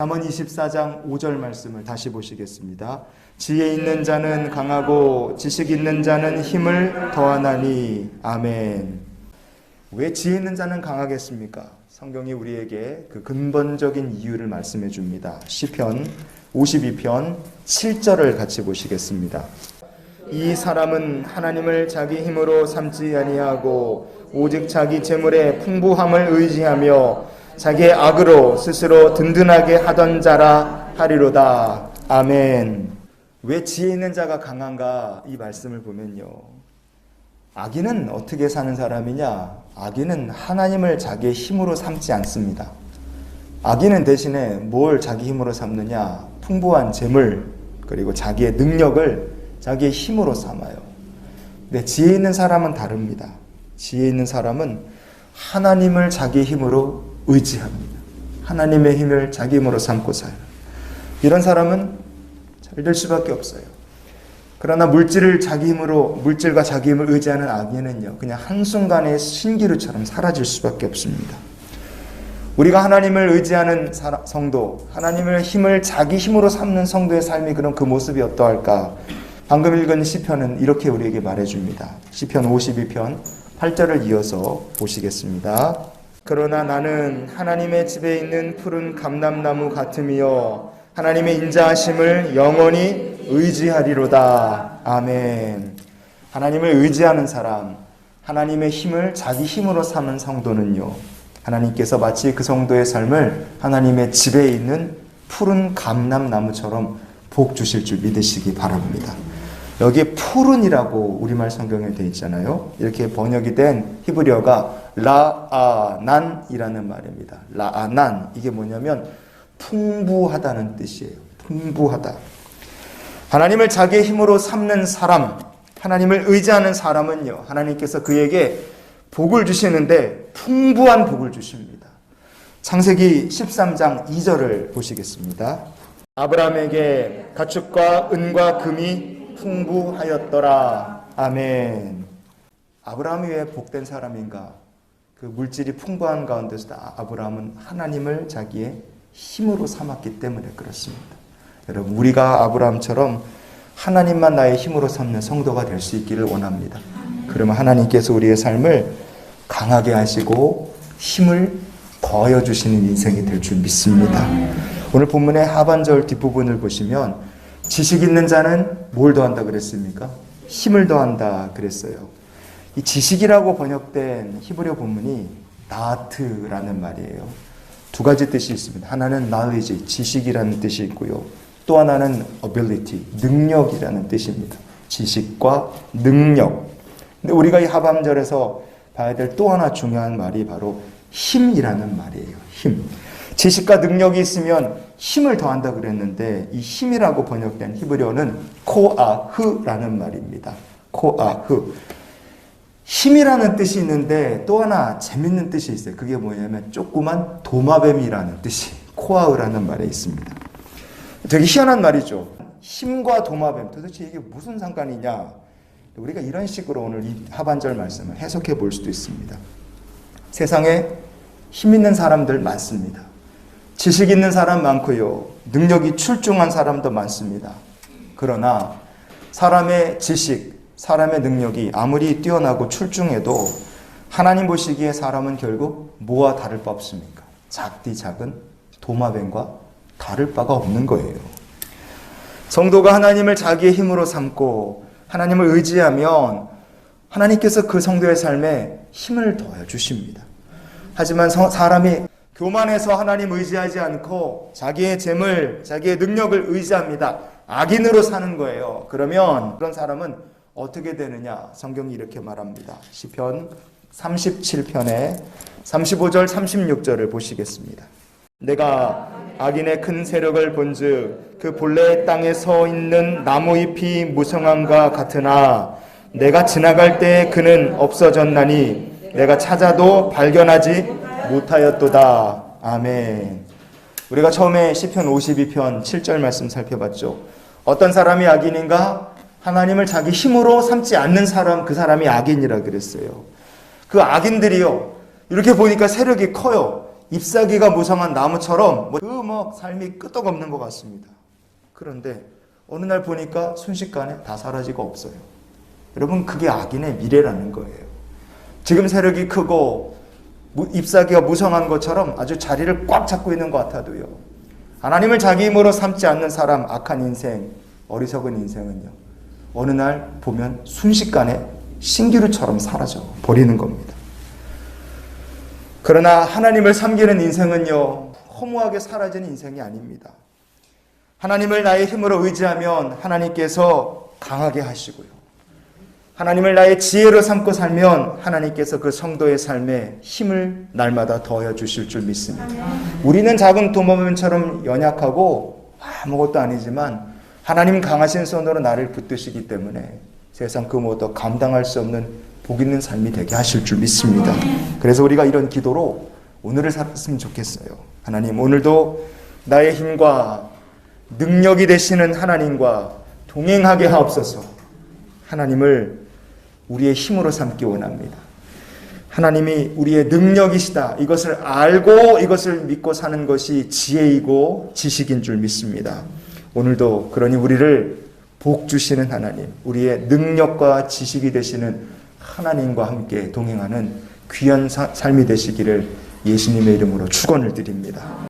잠언 24장 5절 말씀을 다시 보시겠습니다. 지혜 있는 자는 강하고 지식 있는 자는 힘을 더하나니. 아멘. 왜 지혜 있는 자는 강하겠습니까? 성경이 우리에게 그 근본적인 이유를 말씀해 줍니다. 시편 52편 7절을 같이 보시겠습니다. 이 사람은 하나님을 자기 힘으로 삼지 아니하고 오직 자기 재물의 풍부함을 의지하며 자기의 악으로 스스로 든든하게 하던 자라 하리로다. 아멘. 왜 지혜 있는 자가 강한가? 이 말씀을 보면요, 악인은 어떻게 사는 사람이냐? 악인은 하나님을 자기의 힘으로 삼지 않습니다. 악인은 대신에 뭘 자기 힘으로 삼느냐? 풍부한 재물, 그리고 자기의 능력을 자기의 힘으로 삼아요. 근데 지혜 있는 사람은 다릅니다. 지혜 있는 사람은 하나님을 자기의 힘으로 의지합니다. 하나님의 힘을 자기 힘으로 삼고 살아요. 이런 사람은 잘 될 수밖에 없어요. 그러나 물질과 자기 힘을 의지하는 악인은요, 그냥 한순간에 신기루처럼 사라질 수밖에 없습니다. 우리가 하나님을 의지하는 성도, 하나님의 힘을 자기 힘으로 삼는 성도의 삶이 그런 그 모습이 어떠할까? 방금 읽은 시편은 이렇게 우리에게 말해줍니다. 시편 52편 8절을 이어서 보시겠습니다. 그러나 나는 하나님의 집에 있는 푸른 감람나무 같으며 하나님의 인자하심을 영원히 의지하리로다. 아멘. 하나님을 의지하는 사람, 하나님의 힘을 자기 힘으로 삼은 성도는요, 하나님께서 마치 그 성도의 삶을 하나님의 집에 있는 푸른 감람나무처럼 복 주실 줄 믿으시기 바랍니다. 여기에 푸른이라고 우리말 성경에 되어 있잖아요. 이렇게 번역이 된 히브리어가 라아난이라는 말입니다. 라아난, 이게 뭐냐면 풍부하다는 뜻이에요. 풍부하다. 하나님을 자기의 힘으로 삼는 사람, 하나님을 의지하는 사람은요, 하나님께서 그에게 복을 주시는데 풍부한 복을 주십니다. 창세기 13장 2절을 보시겠습니다. 아브라함에게 가축과 은과 금이 풍부하였더라. 아멘. 아브라함이 왜 복된 사람인가? 그 물질이 풍부한 가운데서도 아브라함은 하나님을 자기의 힘으로 삼았기 때문에 그렇습니다. 여러분, 우리가 아브라함처럼 하나님만 나의 힘으로 삼는 성도가 될 수 있기를 원합니다. 그러면 하나님께서 우리의 삶을 강하게 하시고 힘을 더하여 주시는 인생이 될 줄 믿습니다. 오늘 본문의 하반절 뒷부분을 보시면 지식 있는 자는 뭘 더한다 그랬습니까? 힘을 더한다 그랬어요. 이 지식이라고 번역된 히브리어 본문이 나트라는 말이에요. 두 가지 뜻이 있습니다. 하나는 knowledge, 지식이라는 뜻이 있고요. 또 하나는 ability, 능력이라는 뜻입니다. 지식과 능력. 근데 우리가 이 하반절에서 봐야 될 또 하나 중요한 말이 바로 힘이라는 말이에요. 힘. 지식과 능력이 있으면 힘을 더한다 그랬는데, 이 힘이라고 번역된 히브리어는 코아흐라는 말입니다. 코아흐. 힘이라는 뜻이 있는데 또 하나 재밌는 뜻이 있어요. 그게 뭐냐면 조그만 도마뱀이라는 뜻이 코아흐라는 말에 있습니다. 되게 희한한 말이죠. 힘과 도마뱀, 도대체 이게 무슨 상관이냐? 우리가 이런 식으로 오늘 이 하반절 말씀을 해석해 볼 수도 있습니다. 세상에 힘 있는 사람들 많습니다. 지식 있는 사람 많고요. 능력이 출중한 사람도 많습니다. 그러나 사람의 지식, 사람의 능력이 아무리 뛰어나고 출중해도 하나님 보시기에 사람은 결국 뭐와 다를 바 없습니까? 작디 작은 도마뱀과 다를 바가 없는 거예요. 성도가 하나님을 자기의 힘으로 삼고 하나님을 의지하면 하나님께서 그 성도의 삶에 힘을 더해 주십니다. 하지만 사람이 교만해서 하나님 의지하지 않고 자기의 재물, 자기의 능력을 의지합니다. 악인으로 사는 거예요. 그러면 그런 사람은 어떻게 되느냐? 성경이 이렇게 말합니다. 시편 37편에 35절 36절을 보시겠습니다. 내가 악인의 큰 세력을 본즉 그 본래 땅에 서 있는 나무잎이 무성함과 같으나 내가 지나갈 때 그는 없어졌나니 내가 찾아도 발견하지 못하였도다. 아멘. 우리가 처음에 시편 52편 7절 말씀 살펴봤죠. 어떤 사람이 악인인가? 하나님을 자기 힘으로 삼지 않는 사람, 그 사람이 악인이라 그랬어요. 그 악인들이요, 이렇게 보니까 세력이 커요. 잎사귀가 무성한 나무처럼 삶이 끄떡없는 것 같습니다. 그런데 어느 날 보니까 순식간에 다 사라지고 없어요. 여러분, 그게 악인의 미래라는 거예요. 지금 세력이 크고 잎사귀가 무성한 것처럼 아주 자리를 꽉 잡고 있는 것 같아도요, 하나님을 자기 힘으로 삼지 않는 사람, 악한 인생, 어리석은 인생은요, 어느 날 보면 순식간에 신기루처럼 사라져 버리는 겁니다. 그러나 하나님을 섬기는 인생은요, 허무하게 사라지는 인생이 아닙니다. 하나님을 나의 힘으로 의지하면 하나님께서 강하게 하시고요, 하나님을 나의 지혜로 삼고 살면 하나님께서 그 성도의 삶에 힘을 날마다 더하여 주실 줄 믿습니다. 우리는 작은 도마뱀처럼 연약하고 아무것도 아니지만 하나님 강하신 손으로 나를 붙드시기 때문에 세상 그 무엇도 감당할 수 없는 복 있는 삶이 되게 하실 줄 믿습니다. 그래서 우리가 이런 기도로 오늘을 살았으면 좋겠어요. 하나님, 오늘도 나의 힘과 능력이 되시는 하나님과 동행하게 하옵소서. 하나님을 우리의 힘으로 삼기 원합니다. 하나님이 우리의 능력이시다, 이것을 알고 이것을 믿고 사는 것이 지혜이고 지식인 줄 믿습니다. 오늘도 그러니 우리를 복 주시는 하나님, 우리의 능력과 지식이 되시는 하나님과 함께 동행하는 귀한 삶이 되시기를 예수님의 이름으로 축원을 드립니다.